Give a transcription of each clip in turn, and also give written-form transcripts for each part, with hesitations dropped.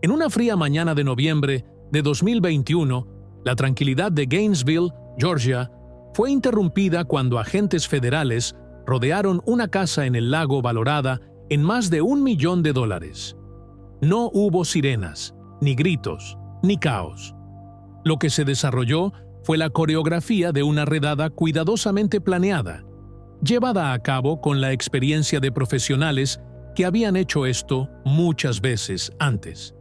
En una fría mañana de noviembre de 2021, la tranquilidad de Gainesville, Georgia, fue interrumpida cuando agentes federales rodearon una casa en el lago valorada en más de $1 millón. No hubo sirenas, ni gritos, ni caos. Lo que se desarrolló fue la coreografía de una redada cuidadosamente planeada, llevada a cabo con la experiencia de profesionales que habían hecho esto muchas veces antes.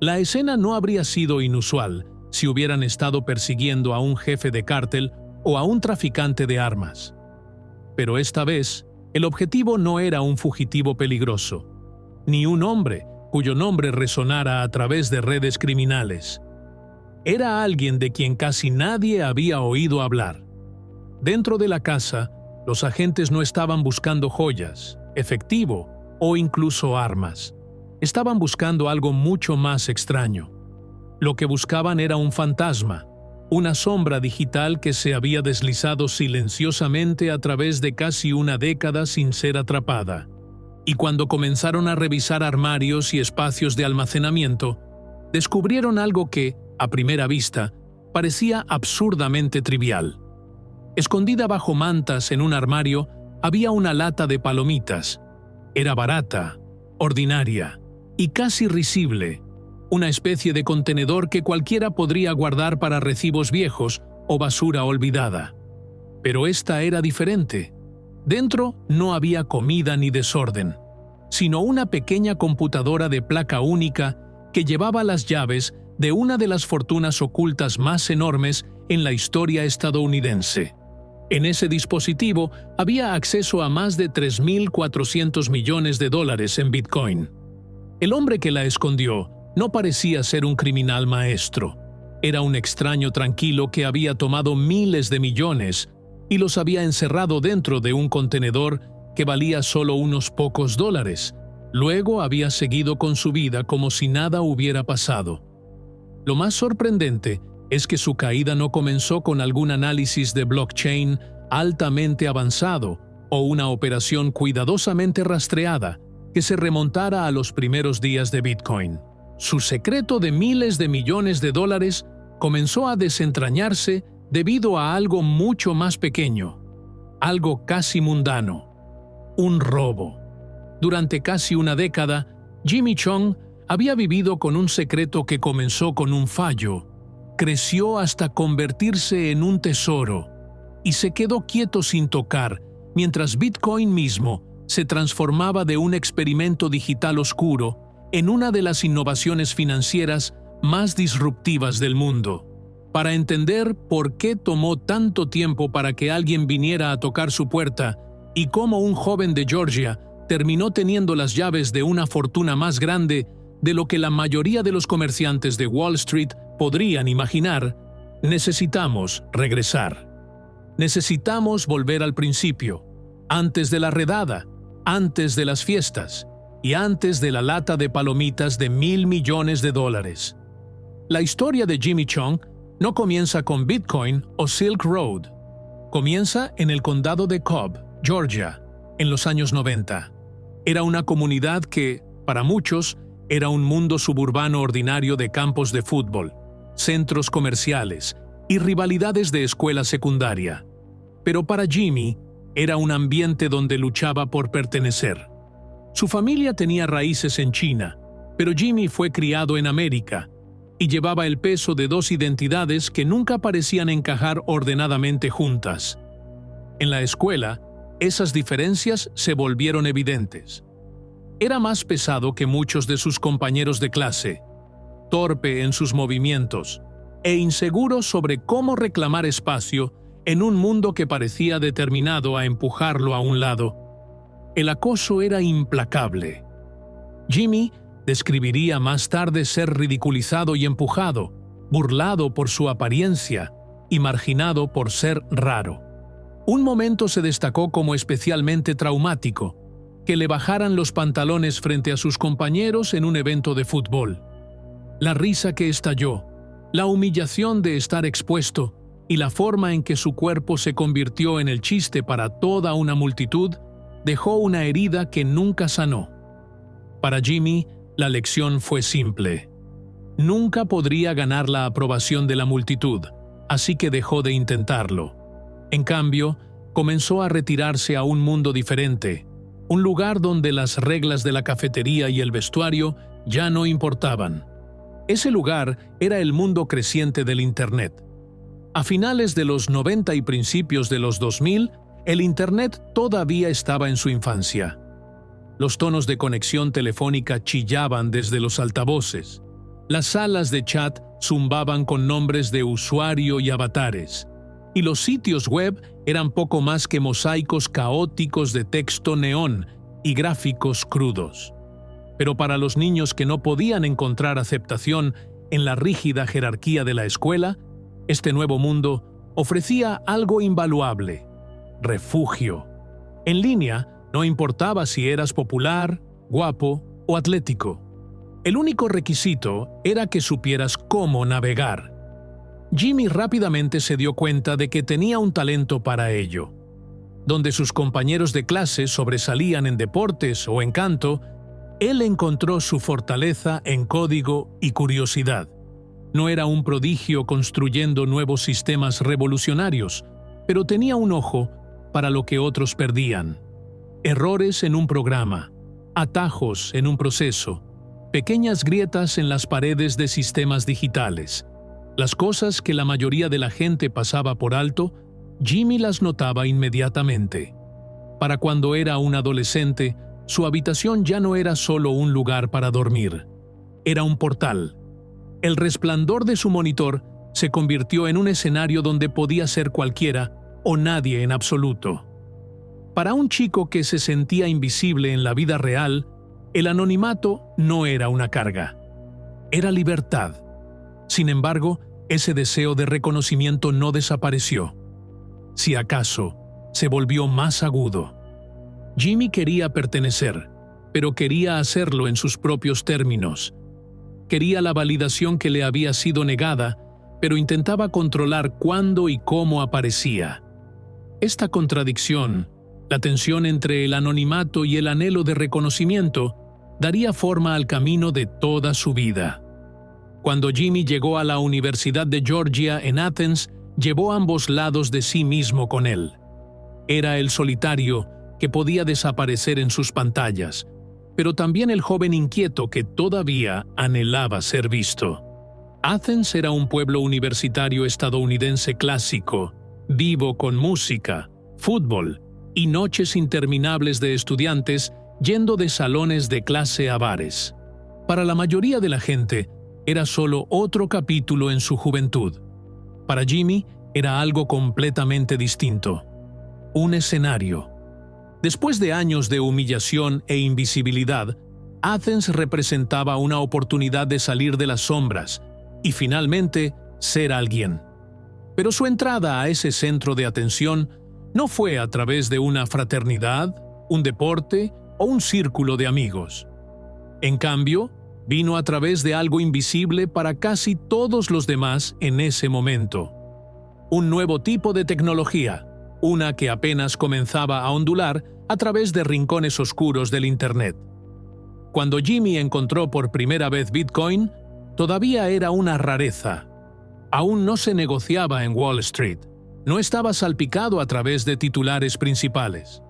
La escena no habría sido inusual si hubieran estado persiguiendo a un jefe de cártel o a un traficante de armas. Pero esta vez, el objetivo no era un fugitivo peligroso, ni un hombre cuyo nombre resonara a través de redes criminales. Era alguien de quien casi nadie había oído hablar. Dentro de la casa, los agentes no estaban buscando joyas, efectivo o incluso armas. Estaban buscando algo mucho más extraño. Lo que buscaban era un fantasma, una sombra digital que se había deslizado silenciosamente a través de casi una década sin ser atrapada. Y cuando comenzaron a revisar armarios y espacios de almacenamiento, descubrieron algo que, a primera vista, parecía absurdamente trivial. Escondida bajo mantas en un armario había una lata de palomitas. Era barata, ordinaria y casi risible, una especie de contenedor que cualquiera podría guardar para recibos viejos o basura olvidada. Pero esta era diferente. Dentro no había comida ni desorden, sino una pequeña computadora de placa única que llevaba las llaves de una de las fortunas ocultas más enormes en la historia estadounidense. En ese dispositivo había acceso a más de $3.400 millones en Bitcoin. El hombre que la escondió no parecía ser un criminal maestro. Era un extraño tranquilo que había tomado miles de millones y los había encerrado dentro de un contenedor que valía solo unos pocos dólares. Luego había seguido con su vida como si nada hubiera pasado. Lo más sorprendente es que su caída no comenzó con algún análisis de blockchain altamente avanzado o una operación cuidadosamente rastreada que se remontara a los primeros días de Bitcoin. Su secreto de miles de millones de dólares comenzó a desentrañarse debido a algo mucho más pequeño, algo casi mundano: un robo. Durante casi una década, Jimmy Chong había vivido con un secreto que comenzó con un fallo, creció hasta convertirse en un tesoro y se quedó quieto sin tocar mientras Bitcoin mismo se transformaba de un experimento digital oscuro en una de las innovaciones financieras más disruptivas del mundo. Para entender por qué tomó tanto tiempo para que alguien viniera a tocar su puerta y cómo un joven de Georgia terminó teniendo las llaves de una fortuna más grande de lo que la mayoría de los comerciantes de Wall Street podrían imaginar, necesitamos regresar. Necesitamos volver al principio, antes de la redada, antes de las fiestas y antes de la lata de palomitas de $1.000 millones. La historia de Jimmy Chong no comienza con Bitcoin o Silk Road. Comienza en el condado de Cobb, Georgia, en los años 90. Era una comunidad que, para muchos, era un mundo suburbano ordinario de campos de fútbol, centros comerciales y rivalidades de escuela secundaria. Pero para Jimmy, era un ambiente donde luchaba por pertenecer. Su familia tenía raíces en China, pero Jimmy fue criado en América y llevaba el peso de dos identidades que nunca parecían encajar ordenadamente juntas. En la escuela, esas diferencias se volvieron evidentes. Era más pesado que muchos de sus compañeros de clase, torpe en sus movimientos e inseguro sobre cómo reclamar espacio en un mundo que parecía determinado a empujarlo a un lado. El acoso era implacable. Jimmy describiría más tarde ser ridiculizado y empujado, burlado por su apariencia y marginado por ser raro. Un momento se destacó como especialmente traumático: que le bajaran los pantalones frente a sus compañeros en un evento de fútbol. La risa que estalló, la humillación de estar expuesto y la forma en que su cuerpo se convirtió en el chiste para toda una multitud dejó una herida que nunca sanó. Para Jimmy, La lección fue simple. Nunca podría ganar la aprobación de la multitud, así que dejó de intentarlo. En cambio, comenzó a retirarse a un mundo diferente, un lugar donde las reglas de la cafetería y el vestuario ya no importaban. Ese lugar era el mundo creciente del Internet. A finales de los 90 y principios de los 2000, el Internet todavía estaba en su infancia. Los tonos de conexión telefónica chillaban desde los altavoces. Las salas de chat zumbaban con nombres de usuario y avatares. Y los sitios web eran poco más que mosaicos caóticos de texto neón y gráficos crudos. Pero para los niños que no podían encontrar aceptación en la rígida jerarquía de la escuela, este nuevo mundo ofrecía algo invaluable: refugio. En línea, no importaba si eras popular, guapo o atlético. El único requisito era que supieras cómo navegar. Jimmy rápidamente se dio cuenta de que tenía un talento para ello. Donde sus compañeros de clase sobresalían en deportes o en canto, él encontró su fortaleza en código y curiosidad. No era un prodigio construyendo nuevos sistemas revolucionarios, pero tenía un ojo para lo que otros perdían. Errores en un programa, atajos en un proceso, pequeñas grietas en las paredes de sistemas digitales. Las cosas que la mayoría de la gente pasaba por alto, Jimmy las notaba inmediatamente. Para cuando era un adolescente, su habitación ya no era solo un lugar para dormir. Era un portal. El resplandor de su monitor se convirtió en un escenario donde podía ser cualquiera o nadie en absoluto. Para un chico que se sentía invisible en la vida real, el anonimato no era una carga. Era libertad. Sin embargo, ese deseo de reconocimiento no desapareció. Si acaso, se volvió más agudo. Jimmy quería pertenecer, pero quería hacerlo en sus propios términos. Quería la validación que le había sido negada, pero intentaba controlar cuándo y cómo aparecía. Esta contradicción, la tensión entre el anonimato y el anhelo de reconocimiento, daría forma al camino de toda su vida. Cuando Jimmy llegó a la Universidad de Georgia en Athens, llevó ambos lados de sí mismo con él. Era el solitario que podía desaparecer en sus pantallas, pero también el joven inquieto que todavía anhelaba ser visto. Athens era un pueblo universitario estadounidense clásico, vivo con música, fútbol y noches interminables de estudiantes yendo de salones de clase a bares. Para la mayoría de la gente, era solo otro capítulo en su juventud. Para Jimmy, era algo completamente distinto. Un escenario. Después de años de humillación e invisibilidad, Athens representaba una oportunidad de salir de las sombras y finalmente ser alguien. Pero su entrada a ese centro de atención no fue a través de una fraternidad, un deporte o un círculo de amigos. En cambio, vino a través de algo invisible para casi todos los demás en ese momento. Un nuevo tipo de tecnología, una que apenas comenzaba a ondular a través de rincones oscuros del Internet. Cuando Jimmy encontró por primera vez Bitcoin, todavía era una rareza. Aún no se negociaba en Wall Street. No estaba salpicado a través de titulares principales.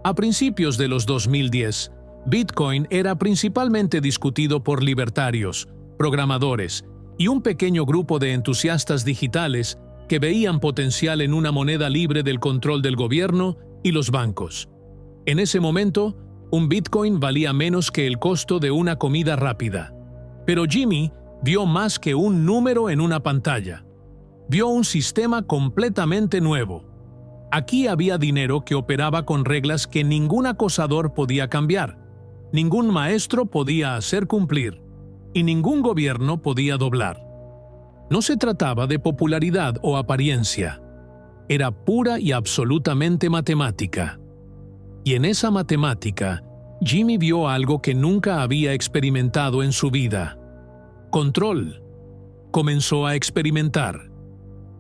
A principios de los 2010, Bitcoin era principalmente discutido por libertarios, programadores y un pequeño grupo de entusiastas digitales que veían potencial en una moneda libre del control del gobierno y los bancos. En ese momento, un Bitcoin valía menos que el costo de una comida rápida. Pero Jimmy vio más que un número en una pantalla. Vio un sistema completamente nuevo. Aquí había dinero que operaba con reglas que ningún acosador podía cambiar, ningún maestro podía hacer cumplir y ningún gobierno podía doblar. No se trataba de popularidad o apariencia. Era pura y absolutamente matemática. Y en esa matemática, Jimmy vio algo que nunca había experimentado en su vida. Control. Comenzó a experimentar.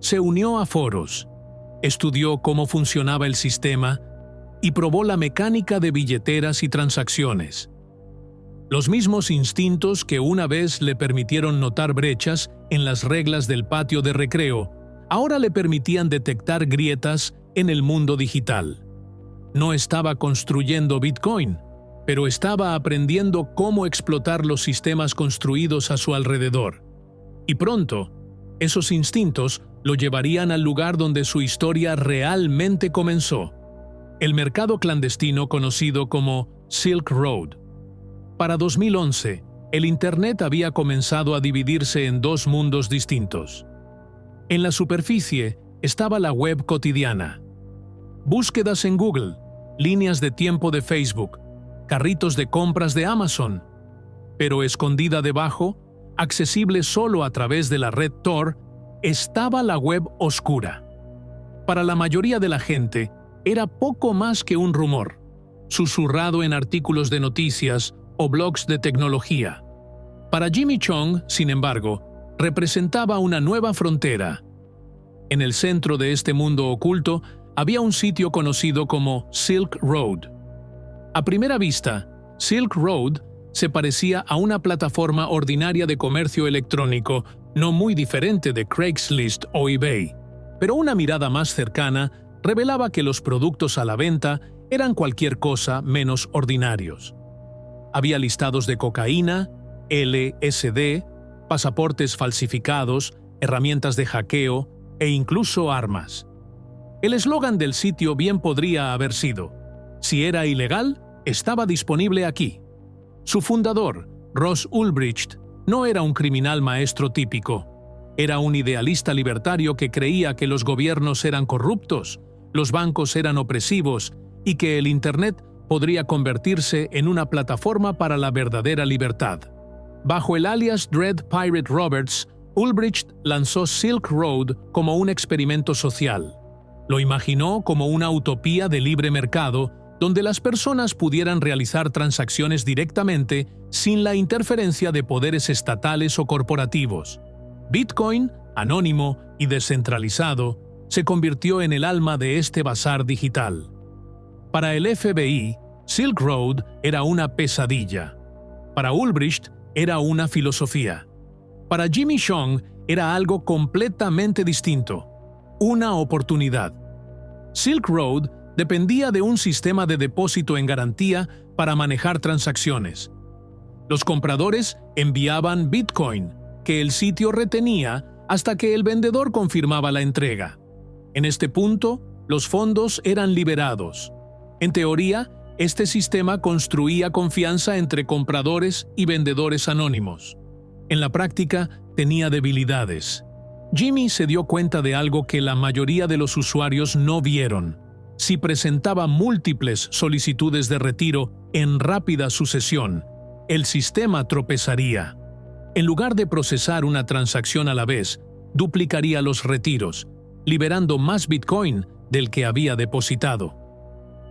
Se unió a foros, estudió cómo funcionaba el sistema y probó la mecánica de billeteras y transacciones. Los mismos instintos que una vez le permitieron notar brechas en las reglas del patio de recreo, ahora le permitían detectar grietas en el mundo digital. No estaba construyendo Bitcoin, pero estaba aprendiendo cómo explotar los sistemas construidos a su alrededor. Y pronto, esos instintos lo llevarían al lugar donde su historia realmente comenzó, el mercado clandestino conocido como Silk Road. Para 2011, el Internet había comenzado a dividirse en dos mundos distintos. En la superficie estaba la web cotidiana. Búsquedas en Google, líneas de tiempo de Facebook, carritos de compras de Amazon. Pero escondida debajo, accesible solo a través de la red Tor, estaba la web oscura. Para la mayoría de la gente, era poco más que un rumor, susurrado en artículos de noticias o blogs de tecnología. Para Jimmy Chong, sin embargo, representaba una nueva frontera. En el centro de este mundo oculto había un sitio conocido como Silk Road. A primera vista, Silk Road se parecía a una plataforma ordinaria de comercio electrónico, no muy diferente de Craigslist o eBay, pero una mirada más cercana revelaba que los productos a la venta eran cualquier cosa menos ordinarios. Había listados de cocaína, LSD, pasaportes falsificados, herramientas de hackeo e incluso armas. El eslogan del sitio bien podría haber sido: si era ilegal, estaba disponible aquí. Su fundador, Ross Ulbricht, no era un criminal maestro típico. Era un idealista libertario que creía que los gobiernos eran corruptos, los bancos eran opresivos y que el Internet podría convertirse en una plataforma para la verdadera libertad. Bajo el alias Dread Pirate Roberts, Ulbricht lanzó Silk Road como un experimento social. Lo imaginó como una utopía de libre mercado, donde las personas pudieran realizar transacciones directamente sin la interferencia de poderes estatales o corporativos. Bitcoin, anónimo y descentralizado, se convirtió en el alma de este bazar digital. Para el FBI, Silk Road era una pesadilla. Para Ulbricht, era una filosofía. Para Jimmy Chong, era algo completamente distinto, una oportunidad. Silk Road dependía de un sistema de depósito en garantía para manejar transacciones. Los compradores enviaban Bitcoin, que el sitio retenía hasta que el vendedor confirmaba la entrega. En este punto, los fondos eran liberados. En teoría, este sistema construía confianza entre compradores y vendedores anónimos. En la práctica, tenía debilidades. Jimmy se dio cuenta de algo que la mayoría de los usuarios no vieron. Si presentaba múltiples solicitudes de retiro en rápida sucesión, el sistema tropezaría. En lugar de procesar una transacción a la vez, duplicaría los retiros, liberando más Bitcoin del que había depositado.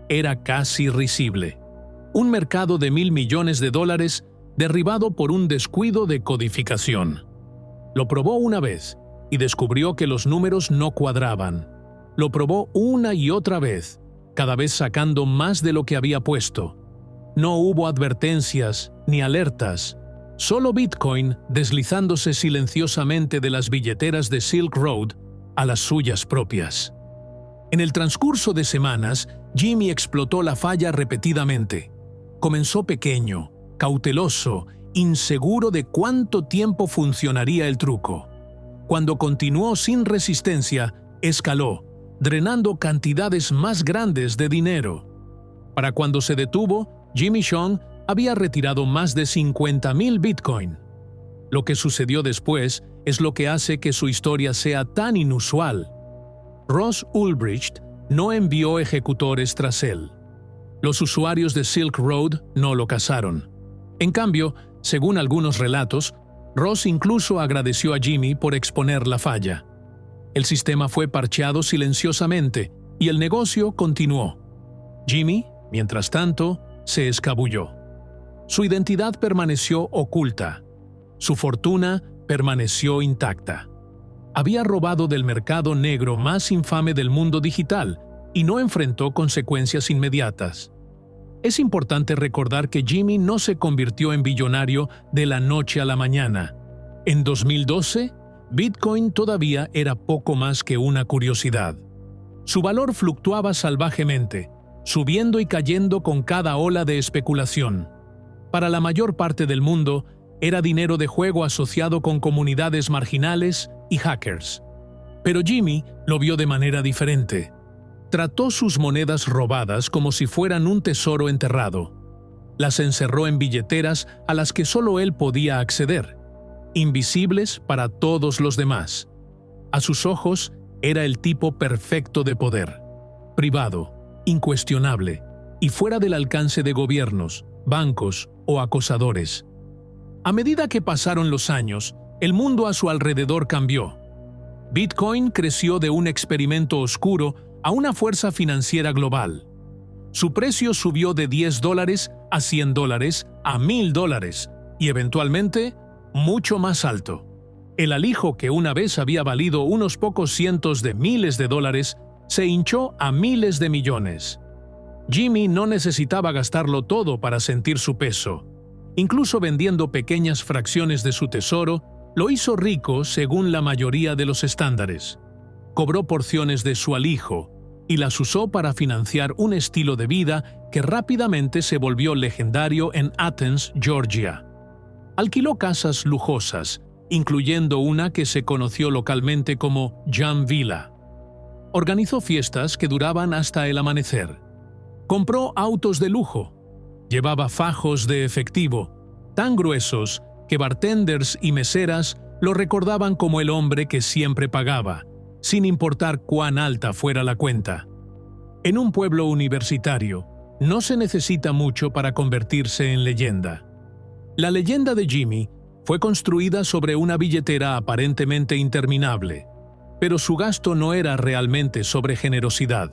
Era casi risible. Un mercado de $1.000 millones derribado por un descuido de codificación. Lo probó una vez y descubrió que los números no cuadraban. Lo probó una y otra vez, cada vez sacando más de lo que había puesto. No hubo advertencias ni alertas, solo Bitcoin deslizándose silenciosamente de las billeteras de Silk Road a las suyas propias. En el transcurso de semanas, Jimmy explotó la falla repetidamente. Comenzó pequeño, cauteloso, inseguro de cuánto tiempo funcionaría el truco. Cuando continuó sin resistencia, escaló, drenando cantidades más grandes de dinero. Para cuando se detuvo, Jimmy Chong había retirado más de 50,000 Bitcoin. Lo que sucedió después es lo que hace que su historia sea tan inusual. Ross Ulbricht no envió ejecutores tras él. Los usuarios de Silk Road no lo cazaron. En cambio, según algunos relatos, Ross incluso agradeció a Jimmy por exponer la falla. El sistema fue parcheado silenciosamente y el negocio continuó. Jimmy, mientras tanto, se escabulló. Su identidad permaneció oculta. Su fortuna permaneció intacta. Había robado del mercado negro más infame del mundo digital y no enfrentó consecuencias inmediatas. Es importante recordar que Jimmy no se convirtió en billonario de la noche a la mañana. En 2012, Bitcoin todavía era poco más que una curiosidad. Su valor fluctuaba salvajemente, subiendo y cayendo con cada ola de especulación. Para la mayor parte del mundo, era dinero de juego asociado con comunidades marginales y hackers. Pero Jimmy lo vio de manera diferente. Trató sus monedas robadas como si fueran un tesoro enterrado. Las encerró en billeteras a las que solo él podía acceder, invisibles para todos los demás. A sus ojos, era el tipo perfecto de poder, privado, incuestionable y fuera del alcance de gobiernos, bancos o acosadores. A medida que pasaron los años, el mundo a su alrededor cambió. Bitcoin creció de un experimento oscuro a una fuerza financiera global. Su precio subió de $10 a $100 a $1000 y eventualmente mucho más alto. El alijo que una vez había valido unos pocos cientos de miles de dólares se hinchó a miles de millones. Jimmy no necesitaba gastarlo todo para sentir su peso. Incluso vendiendo pequeñas fracciones de su tesoro, lo hizo rico según la mayoría de los estándares. Cobró porciones de su alijo y las usó para financiar un estilo de vida que rápidamente se volvió legendario en Athens, Georgia. Alquiló casas lujosas, incluyendo una que se conoció localmente como Jam Villa. Organizó fiestas que duraban hasta el amanecer. Compró autos de lujo. Llevaba fajos de efectivo, tan gruesos que bartenders y meseras lo recordaban como el hombre que siempre pagaba, sin importar cuán alta fuera la cuenta. En un pueblo universitario, no se necesita mucho para convertirse en leyenda. La leyenda de Jimmy fue construida sobre una billetera aparentemente interminable, pero su gasto no era realmente sobre generosidad.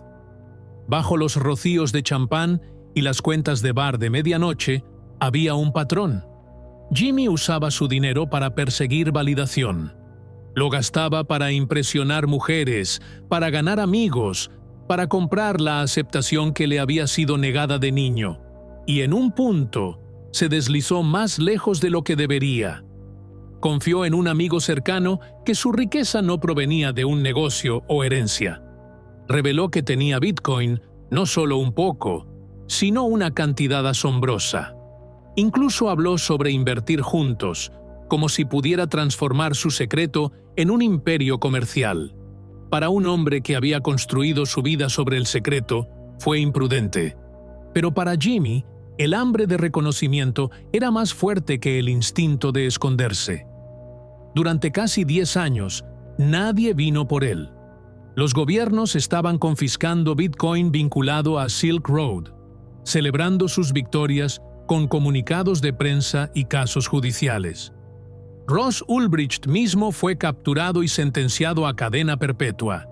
Bajo los rocíos de champán y las cuentas de bar de medianoche, había un patrón. Jimmy usaba su dinero para perseguir validación. Lo gastaba para impresionar mujeres, para ganar amigos, para comprar la aceptación que le había sido negada de niño. Y en un punto, se deslizó más lejos de lo que debería. Confió en un amigo cercano que su riqueza no provenía de un negocio o herencia. Reveló que tenía Bitcoin no solo un poco, sino una cantidad asombrosa. Incluso habló sobre invertir juntos, como si pudiera transformar su secreto en un imperio comercial. Para un hombre que había construido su vida sobre el secreto, fue imprudente. Pero para Jimmy, el hambre de reconocimiento era más fuerte que el instinto de esconderse. Durante casi 10 años, nadie vino por él. Los gobiernos estaban confiscando Bitcoin vinculado a Silk Road, celebrando sus victorias con comunicados de prensa y casos judiciales. Ross Ulbricht mismo fue capturado y sentenciado a cadena perpetua.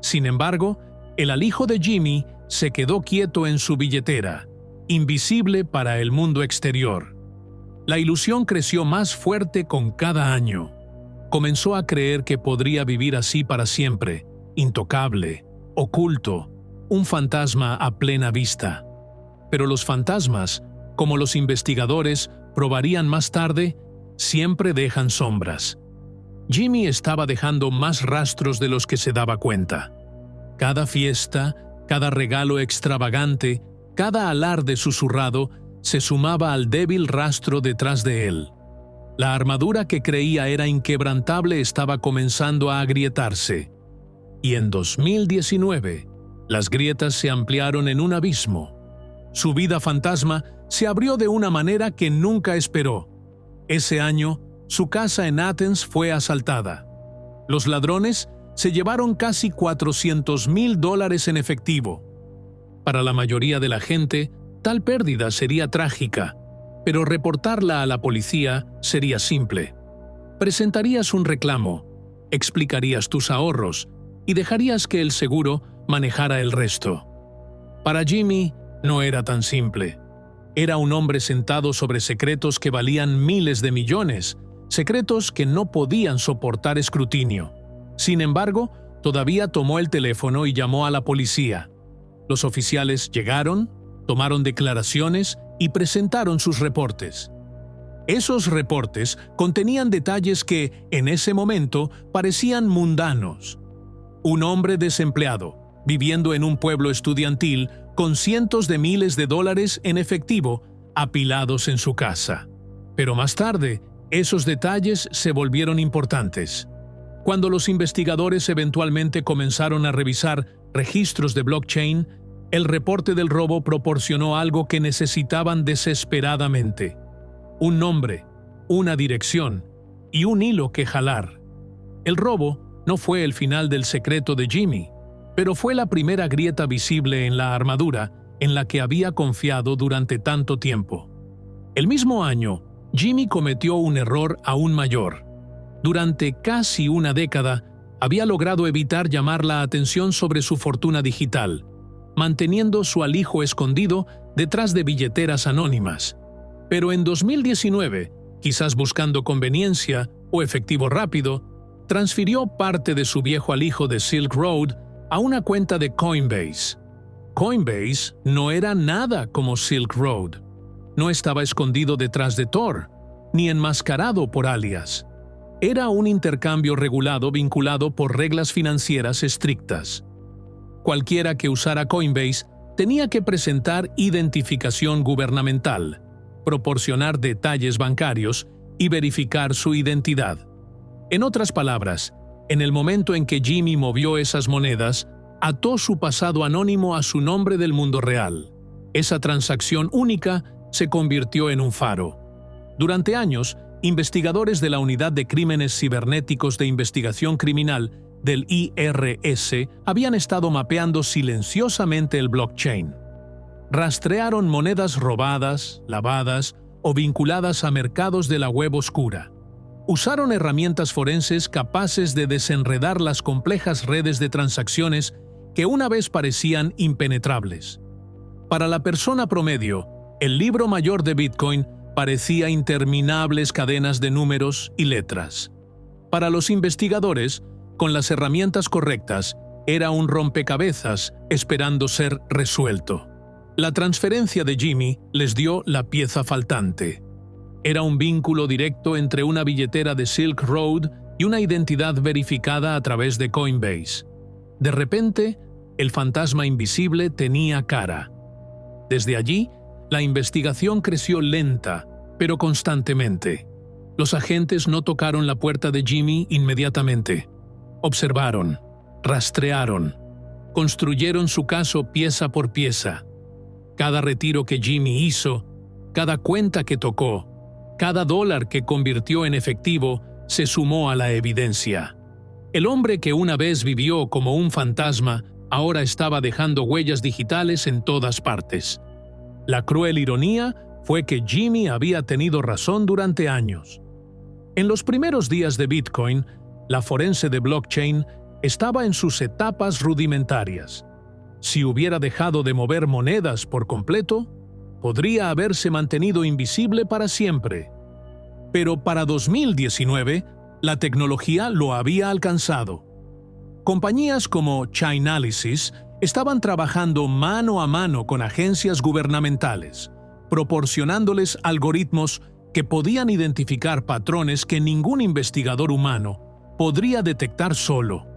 Sin embargo, el alijo de Jimmy se quedó quieto en su billetera, invisible para el mundo exterior. La ilusión creció más fuerte con cada año. Comenzó a creer que podría vivir así para siempre, intocable, oculto, un fantasma a plena vista. Pero los fantasmas, como los investigadores probarían más tarde, siempre dejan sombras. Jimmy estaba dejando más rastros de los que se daba cuenta. Cada fiesta, cada regalo extravagante, cada alarde susurrado se sumaba al débil rastro detrás de él. La armadura que creía era inquebrantable estaba comenzando a agrietarse. Y en 2019, las grietas se ampliaron en un abismo. Su vida fantasma se abrió de una manera que nunca esperó. Ese año, su casa en Athens fue asaltada. Los ladrones se llevaron casi $400,000 en efectivo. Para la mayoría de la gente, tal pérdida sería trágica, pero reportarla a la policía sería simple. Presentarías un reclamo, explicarías tus ahorros y dejarías que el seguro manejara el resto. Para Jimmy, no era tan simple. Era un hombre sentado sobre secretos que valían miles de millones, secretos que no podían soportar escrutinio. Sin embargo, todavía tomó el teléfono y llamó a la policía. Los oficiales llegaron, tomaron declaraciones y presentaron sus reportes. Esos reportes contenían detalles que, en ese momento, parecían mundanos. Un hombre desempleado, viviendo en un pueblo estudiantil, con cientos de miles de dólares en efectivo apilados en su casa. Pero más tarde, esos detalles se volvieron importantes. Cuando los investigadores eventualmente comenzaron a revisar registros de blockchain, el reporte del robo proporcionó algo que necesitaban desesperadamente: un nombre, una dirección y un hilo que jalar. El robo no fue el final del secreto de Jimmy, pero fue la primera grieta visible en la armadura en la que había confiado durante tanto tiempo. El mismo año, Jimmy cometió un error aún mayor. Durante casi una década, había logrado evitar llamar la atención sobre su fortuna digital, manteniendo su alijo escondido detrás de billeteras anónimas. Pero en 2019, quizás buscando conveniencia o efectivo rápido, transfirió parte de su viejo alijo de Silk Road a una cuenta de Coinbase. Coinbase no era nada como Silk Road. No estaba escondido detrás de Tor, ni enmascarado por alias. Era un intercambio regulado vinculado por reglas financieras estrictas. Cualquiera que usara Coinbase tenía que presentar identificación gubernamental, proporcionar detalles bancarios y verificar su identidad. En otras palabras, en el momento en que Jimmy movió esas monedas, ató su pasado anónimo a su nombre del mundo real. Esa transacción única se convirtió en un faro. Durante años, investigadores de la Unidad de Crímenes Cibernéticos de Investigación Criminal del IRS habían estado mapeando silenciosamente el blockchain. Rastrearon monedas robadas, lavadas o vinculadas a mercados de la web oscura. Usaron herramientas forenses capaces de desenredar las complejas redes de transacciones que una vez parecían impenetrables. Para la persona promedio, el libro mayor de Bitcoin parecía interminables cadenas de números y letras. Para los investigadores, con las herramientas correctas, era un rompecabezas esperando ser resuelto. La transferencia de Jimmy les dio la pieza faltante. Era un vínculo directo entre una billetera de Silk Road y una identidad verificada a través de Coinbase. De repente, el fantasma invisible tenía cara. Desde allí, la investigación creció lenta, pero constantemente. Los agentes no tocaron la puerta de Jimmy inmediatamente. Observaron, rastrearon, construyeron su caso pieza por pieza. Cada retiro que Jimmy hizo, cada cuenta que tocó, cada dólar que convirtió en efectivo se sumó a la evidencia. El hombre que una vez vivió como un fantasma ahora estaba dejando huellas digitales en todas partes. La cruel ironía fue que Jimmy había tenido razón durante años. En los primeros días de Bitcoin, la forense de blockchain estaba en sus etapas rudimentarias. Si hubiera dejado de mover monedas por completo, podría haberse mantenido invisible para siempre. Pero para 2019, la tecnología lo había alcanzado. Compañías como Chainalysis estaban trabajando mano a mano con agencias gubernamentales, proporcionándoles algoritmos que podían identificar patrones que ningún investigador humano podría detectar solo.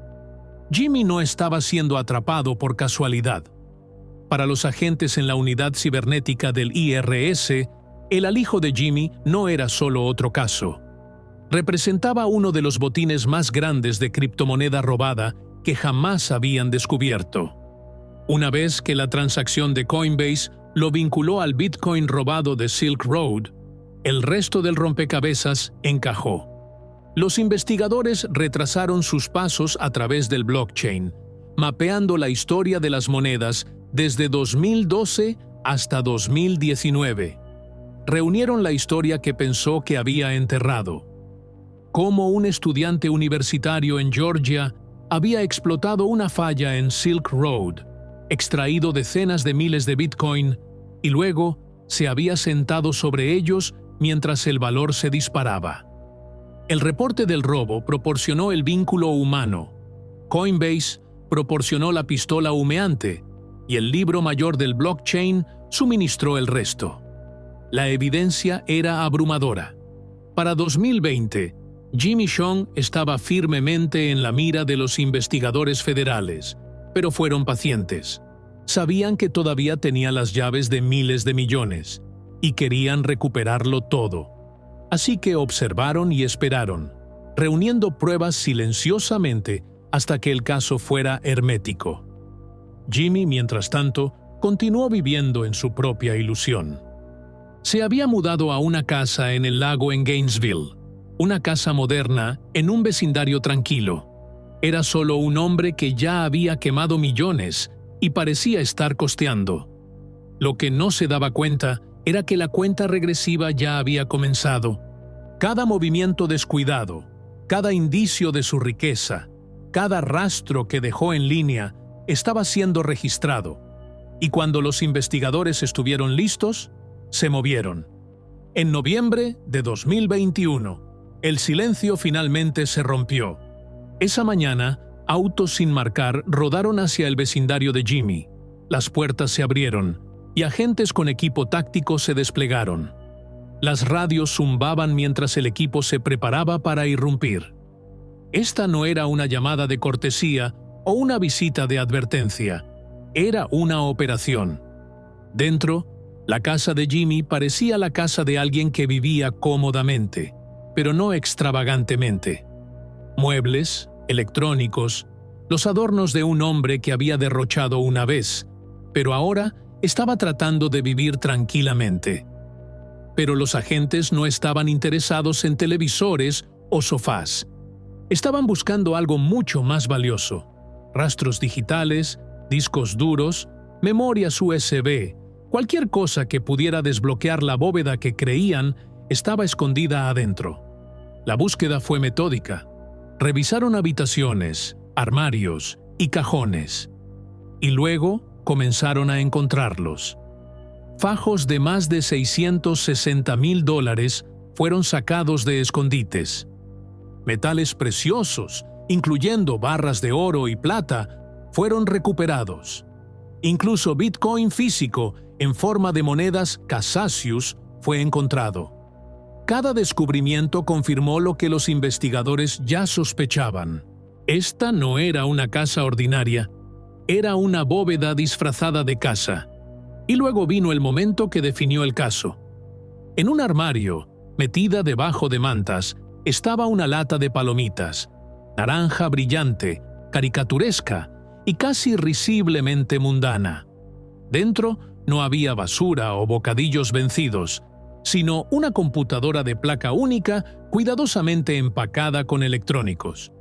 Jimmy no estaba siendo atrapado por casualidad. Para los agentes en la unidad cibernética del IRS, el alijo de Jimmy no era solo otro caso. Representaba uno de los botines más grandes de criptomoneda robada que jamás habían descubierto. Una vez que la transacción de Coinbase lo vinculó al Bitcoin robado de Silk Road, el resto del rompecabezas encajó. Los investigadores retrasaron sus pasos a través del blockchain, mapeando la historia de las monedas desde 2012 hasta 2019. Reunieron la historia que pensó que había enterrado. Cómo un estudiante universitario en Georgia había explotado una falla en Silk Road, extraído decenas de miles de Bitcoin y luego se había sentado sobre ellos mientras el valor se disparaba. El reporte del robo proporcionó el vínculo humano. Coinbase proporcionó la pistola humeante y el libro mayor del blockchain suministró el resto. La evidencia era abrumadora. Para 2020, Jimmy Chong estaba firmemente en la mira de los investigadores federales, pero fueron pacientes. Sabían que todavía tenía las llaves de miles de millones y querían recuperarlo todo. Así que observaron y esperaron, reuniendo pruebas silenciosamente hasta que el caso fuera hermético. Jimmy, mientras tanto, continuó viviendo en su propia ilusión. Se había mudado a una casa en el lago en Gainesville, una casa moderna en un vecindario tranquilo. Era solo un hombre que ya había quemado millones y parecía estar costeando. Lo que no se daba cuenta era que la cuenta regresiva ya había comenzado. Cada movimiento descuidado, cada indicio de su riqueza, cada rastro que dejó en línea estaba siendo registrado. Y cuando los investigadores estuvieron listos, se movieron. En noviembre de 2021, el silencio finalmente se rompió. Esa mañana, autos sin marcar rodaron hacia el vecindario de Jimmy. Las puertas se abrieron y agentes con equipo táctico se desplegaron. Las radios zumbaban mientras el equipo se preparaba para irrumpir. Esta no era una llamada de cortesía o una visita de advertencia. Era una operación. Dentro, la casa de Jimmy parecía la casa de alguien que vivía cómodamente, pero no extravagantemente. Muebles, electrónicos, los adornos de un hombre que había derrochado una vez, pero ahora estaba tratando de vivir tranquilamente. Pero los agentes no estaban interesados en televisores o sofás. Estaban buscando algo mucho más valioso: rastros digitales, discos duros, memorias USB, cualquier cosa que pudiera desbloquear la bóveda que creían estaba escondida adentro. La búsqueda fue metódica. Revisaron habitaciones, armarios y cajones. Y luego comenzaron a encontrarlos. Fajos de más de $660,000 fueron sacados de escondites. Metales preciosos, incluyendo barras de oro y plata, fueron recuperados. Incluso Bitcoin físico en forma de monedas Casacius fue encontrado. Cada descubrimiento confirmó lo que los investigadores ya sospechaban. Esta no era una casa ordinaria, era una bóveda disfrazada de casa. Y luego vino el momento que definió el caso. En un armario, metida debajo de mantas, estaba una lata de palomitas, naranja brillante, caricaturesca y casi risiblemente mundana. Dentro no había basura o bocadillos vencidos, sino una computadora de placa única cuidadosamente empacada con electrónicos.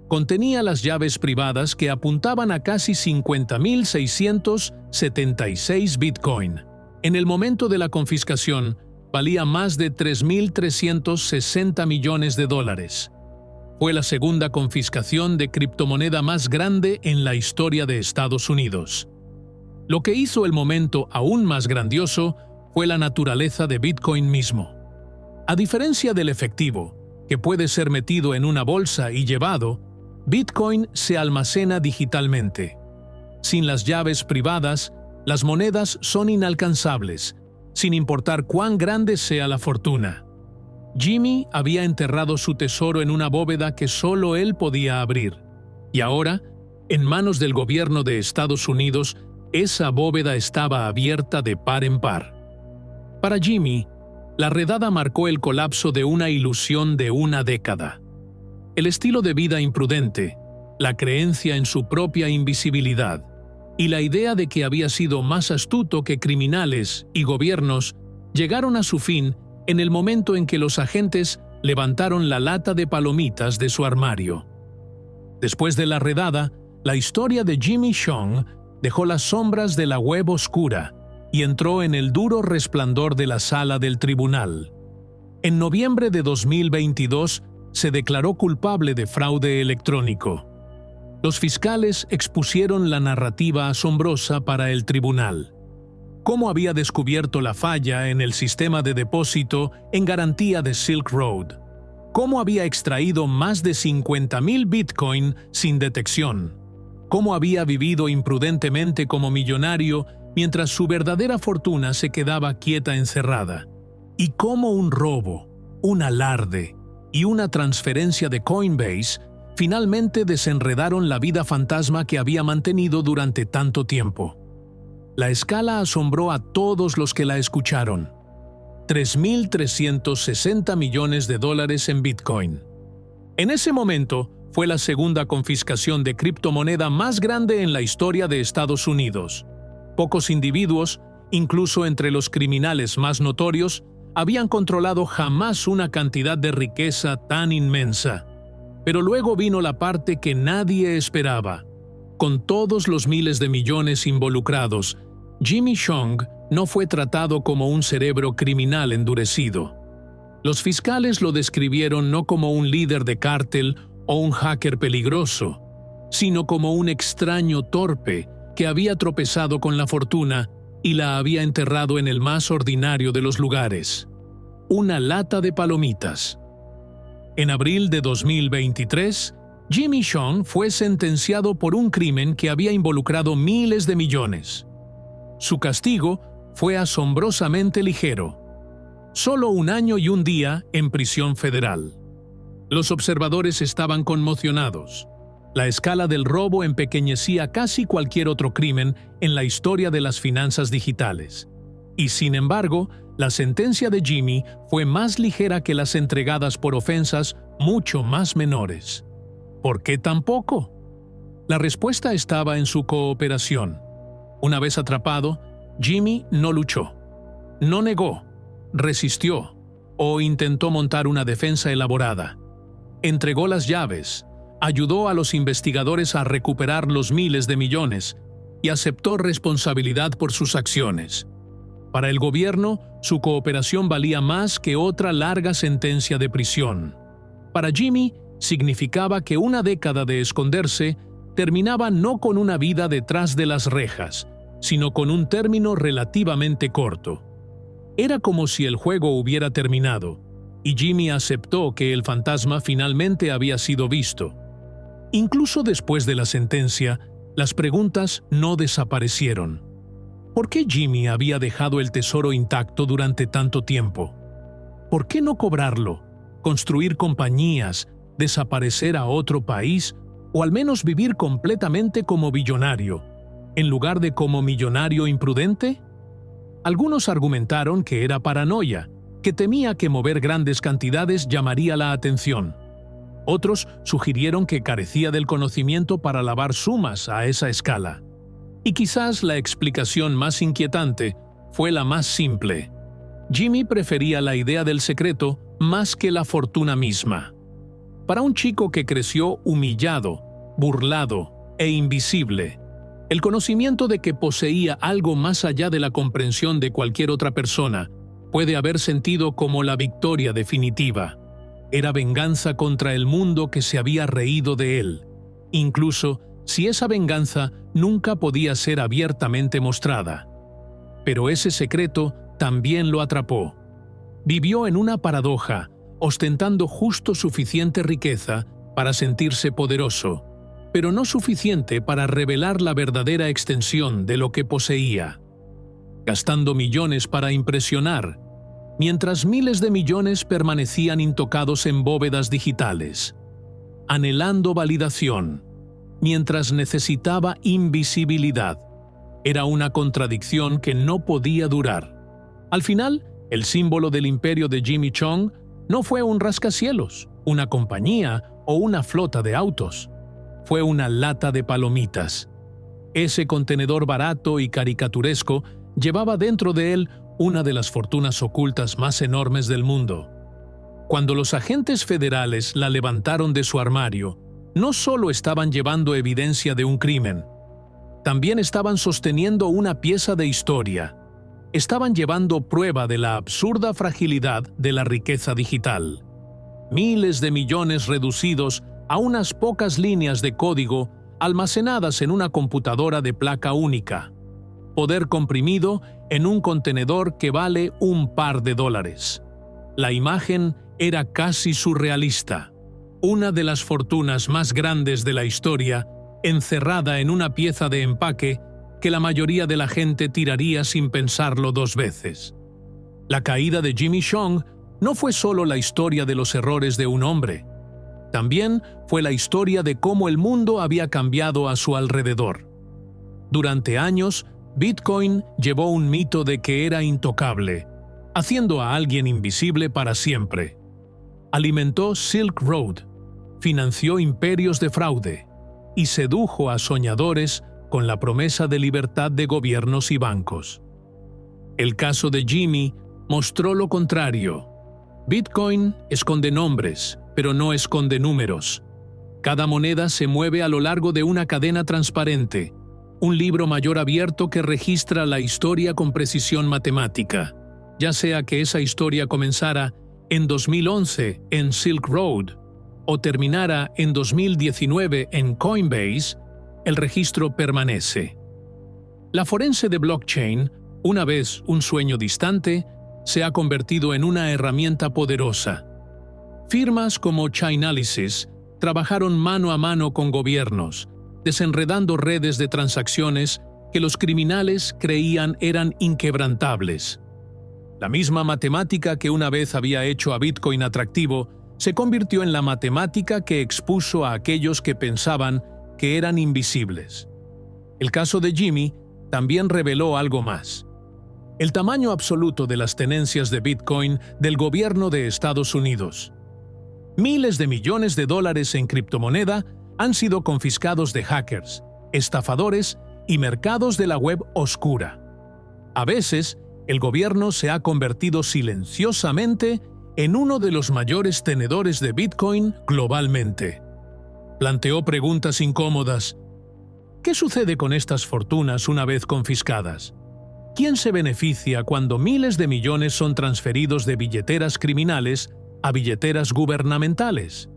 Contenía las llaves privadas que apuntaban a casi 50,676 Bitcoin. En el momento de la confiscación, valía más de $3,360 millones. Fue la segunda confiscación de criptomoneda más grande en la historia de Estados Unidos. Lo que hizo el momento aún más grandioso fue la naturaleza de Bitcoin mismo. A diferencia del efectivo, que puede ser metido en una bolsa y llevado, Bitcoin se almacena digitalmente. Sin las llaves privadas, las monedas son inalcanzables, sin importar cuán grande sea la fortuna. Jimmy había enterrado su tesoro en una bóveda que solo él podía abrir, y ahora, en manos del gobierno de Estados Unidos, esa bóveda estaba abierta de par en par. Para Jimmy, la redada marcó el colapso de una ilusión de una década. El estilo de vida imprudente, la creencia en su propia invisibilidad y la idea de que había sido más astuto que criminales y gobiernos llegaron a su fin en el momento en que los agentes levantaron la lata de palomitas de su armario. Después de la redada, la historia de Jimmy Chong dejó las sombras de la web oscura y entró en el duro resplandor de la sala del tribunal. En noviembre de 2022, se declaró culpable de fraude electrónico. Los fiscales expusieron la narrativa asombrosa para el tribunal. Cómo había descubierto la falla en el sistema de depósito en garantía de Silk Road. Cómo había extraído más de 50,000 Bitcoin sin detección. Cómo había vivido imprudentemente como millonario mientras su verdadera fortuna se quedaba quieta encerrada. Y cómo un robo, un alarde y una transferencia de Coinbase finalmente desenredaron la vida fantasma que había mantenido durante tanto tiempo. La escala asombró a todos los que la escucharon. 3.360 millones de dólares en Bitcoin. En ese momento, fue la segunda confiscación de criptomoneda más grande en la historia de Estados Unidos. Pocos individuos, incluso entre los criminales más notorios, habían controlado jamás una cantidad de riqueza tan inmensa. Pero luego vino la parte que nadie esperaba. Con todos los miles de millones involucrados, Jimmy Chong no fue tratado como un cerebro criminal endurecido. Los fiscales lo describieron no como un líder de cártel o un hacker peligroso, sino como un extraño torpe que había tropezado con la fortuna y la había enterrado en el más ordinario de los lugares: una lata de palomitas. En abril de 2023, Jimmy Chong fue sentenciado por un crimen que había involucrado miles de millones. Su castigo fue asombrosamente ligero: solo 1 año y 1 día en prisión federal. Los observadores estaban conmocionados. La escala del robo empequeñecía casi cualquier otro crimen en la historia de las finanzas digitales. Y sin embargo, la sentencia de Jimmy fue más ligera que las entregadas por ofensas mucho más menores. ¿Por qué tan poco? La respuesta estaba en su cooperación. Una vez atrapado, Jimmy no luchó, no negó, resistió o intentó montar una defensa elaborada. Entregó las llaves, ayudó a los investigadores a recuperar los miles de millones y aceptó responsabilidad por sus acciones. Para el gobierno, su cooperación valía más que otra larga sentencia de prisión. Para Jimmy, significaba que una década de esconderse terminaba no con una vida detrás de las rejas, sino con un término relativamente corto. Era como si el juego hubiera terminado, y Jimmy aceptó que el fantasma finalmente había sido visto. Incluso después de la sentencia, las preguntas no desaparecieron. ¿Por qué Jimmy había dejado el tesoro intacto durante tanto tiempo? ¿Por qué no cobrarlo, construir compañías, desaparecer a otro país o al menos vivir completamente como billonario, en lugar de como millonario imprudente? Algunos argumentaron que era paranoia, que temía que mover grandes cantidades llamaría la atención. Otros sugirieron que carecía del conocimiento para lavar sumas a esa escala. Y quizás la explicación más inquietante fue la más simple. Jimmy prefería la idea del secreto más que la fortuna misma. Para un chico que creció humillado, burlado e invisible, el conocimiento de que poseía algo más allá de la comprensión de cualquier otra persona puede haber sentido como la victoria definitiva. Era venganza contra el mundo que se había reído de él, incluso si esa venganza nunca podía ser abiertamente mostrada. Pero ese secreto también lo atrapó. Vivió en una paradoja, ostentando justo suficiente riqueza para sentirse poderoso, pero no suficiente para revelar la verdadera extensión de lo que poseía. Gastando millones para impresionar, mientras miles de millones permanecían intocados en bóvedas digitales. Anhelando validación, mientras necesitaba invisibilidad. Era una contradicción que no podía durar. Al final, el símbolo del imperio de Jimmy Chong no fue un rascacielos, una compañía o una flota de autos. Fue una lata de palomitas. Ese contenedor barato y caricaturesco llevaba dentro de él una de las fortunas ocultas más enormes del mundo. Cuando los agentes federales la levantaron de su armario, no solo estaban llevando evidencia de un crimen, también estaban sosteniendo una pieza de historia. Estaban llevando prueba de la absurda fragilidad de la riqueza digital. Miles de millones reducidos a unas pocas líneas de código almacenadas en una computadora de placa única. Poder comprimido en un contenedor que vale un par de dólares. La imagen era casi surrealista. Una de las fortunas más grandes de la historia, encerrada en una pieza de empaque que la mayoría de la gente tiraría sin pensarlo dos veces. La caída de Jimmy Chong no fue solo la historia de los errores de un hombre, también fue la historia de cómo el mundo había cambiado a su alrededor. Durante años, Bitcoin llevó un mito de que era intocable, haciendo a alguien invisible para siempre. Alimentó Silk Road, financió imperios de fraude y sedujo a soñadores con la promesa de libertad de gobiernos y bancos. El caso de Jimmy mostró lo contrario. Bitcoin esconde nombres, pero no esconde números. Cada moneda se mueve a lo largo de una cadena transparente, un libro mayor abierto que registra la historia con precisión matemática, ya sea que esa historia comenzara en 2011 en Silk Road o terminara en 2019 en Coinbase, el registro permanece. La forense de blockchain, una vez un sueño distante, se ha convertido en una herramienta poderosa. Firmas como Chainalysis trabajaron mano a mano con gobiernos, desenredando redes de transacciones que los criminales creían eran inquebrantables. La misma matemática que una vez había hecho a Bitcoin atractivo se convirtió en la matemática que expuso a aquellos que pensaban que eran invisibles. El caso de Jimmy también reveló algo más. El tamaño absoluto de las tenencias de Bitcoin del gobierno de Estados Unidos. Miles de millones de dólares en criptomoneda han sido confiscados de hackers, estafadores y mercados de la web oscura. A veces, el gobierno se ha convertido silenciosamente en uno de los mayores tenedores de Bitcoin globalmente. Planteó preguntas incómodas. ¿Qué sucede con estas fortunas una vez confiscadas? ¿Quién se beneficia cuando miles de millones son transferidos de billeteras criminales a billeteras gubernamentales?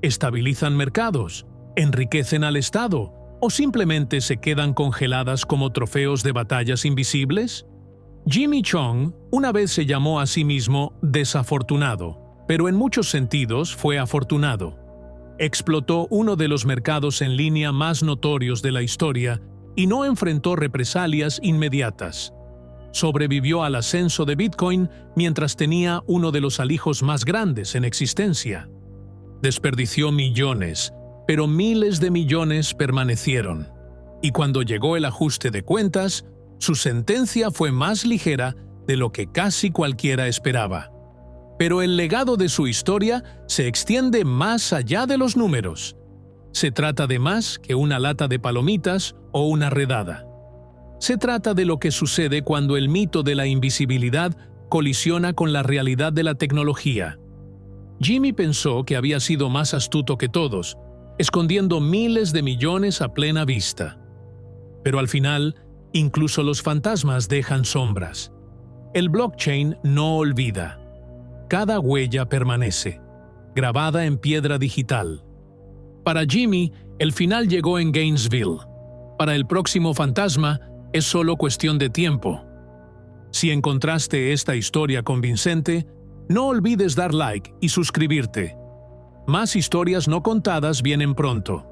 ¿Estabilizan mercados? ¿Enriquecen al Estado? ¿O simplemente se quedan congeladas como trofeos de batallas invisibles? Jimmy Chong una vez se llamó a sí mismo desafortunado, pero en muchos sentidos fue afortunado. Explotó uno de los mercados en línea más notorios de la historia y no enfrentó represalias inmediatas. Sobrevivió al ascenso de Bitcoin mientras tenía uno de los alijos más grandes en existencia. Desperdició millones, pero miles de millones permanecieron. Y cuando llegó el ajuste de cuentas, su sentencia fue más ligera de lo que casi cualquiera esperaba. Pero el legado de su historia se extiende más allá de los números. Se trata de más que una lata de palomitas o una redada. Se trata de lo que sucede cuando el mito de la invisibilidad colisiona con la realidad de la tecnología. Jimmy pensó que había sido más astuto que todos, escondiendo miles de millones a plena vista. Pero al final, incluso los fantasmas dejan sombras. El blockchain no olvida. Cada huella permanece, grabada en piedra digital. Para Jimmy, el final llegó en Gainesville. Para el próximo fantasma, es solo cuestión de tiempo. Si encontraste esta historia convincente, no olvides dar like y suscribirte. Más historias no contadas vienen pronto.